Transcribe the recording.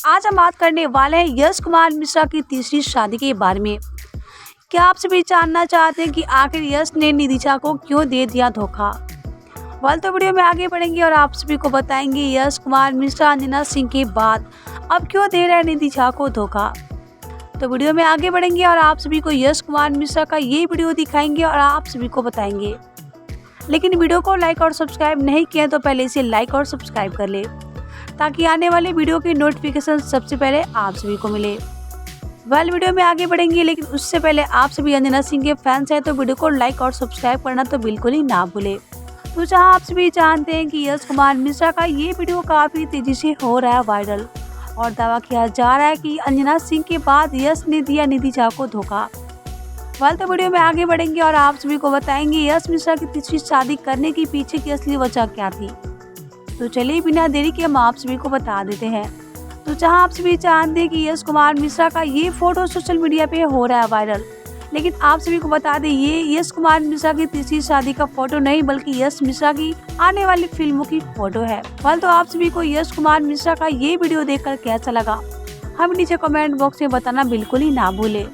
आज हम बात करने वाले हैं यश कुमार मिश्रा की तीसरी शादी के बारे में। क्या आप सभी जानना चाहते हैं कि आखिर यश ने निधिशा को क्यों दे दिया धोखा? तो वीडियो में आगे बढ़ेंगे और आप सभी को बताएंगे यश कुमार मिश्रा अंजना सिंह के बाद अब क्यों दे रहे हैं निधिशा को धोखा। तो वीडियो में आगे बढ़ेंगे और आप सभी को यश कुमार मिश्रा का ये वीडियो दिखाएंगे और आप सभी को बताएंगे। लेकिन वीडियो को लाइक और सब्सक्राइब नहीं किया तो पहले इसे लाइक और सब्सक्राइब कर ले, ताकि आने वाले वीडियो की नोटिफिकेशन सबसे पहले आप सभी को मिले। वीडियो में आगे बढ़ेंगे, लेकिन उससे पहले आप सभी अंजना सिंह के फैंस हैं तो वीडियो को लाइक और सब्सक्राइब करना तो बिल्कुल ही ना भूले। तो जहां आप सभी जानते हैं कि यश कुमार मिश्रा का ये वीडियो काफ़ी तेज़ी से हो रहा है वायरल और दावा किया जा रहा है कि अंजना सिंह के बाद यश ने दिया निधिशा को धोखा। तो वीडियो में आगे बढ़ेंगे और आप सभी को बताएंगे यश मिश्रा की तीसरी शादी करने के पीछे की असली वजह क्या थी। तो चलिए बिना देरी के हम आप सभी को बता देते हैं। तो जहां आप सभी जानते हैं कि यश कुमार मिश्रा का ये फोटो सोशल मीडिया पे हो रहा है वायरल, लेकिन आप सभी को बता दें ये यश कुमार मिश्रा की तीसरी शादी का फोटो नहीं बल्कि यश मिश्रा की आने वाली फिल्मों की फोटो है। तो आप सभी को यश कुमार मिश्रा का ये वीडियो देखकर कैसा लगा हमें नीचे कमेंट बॉक्स में बताना बिल्कुल ही ना भूले।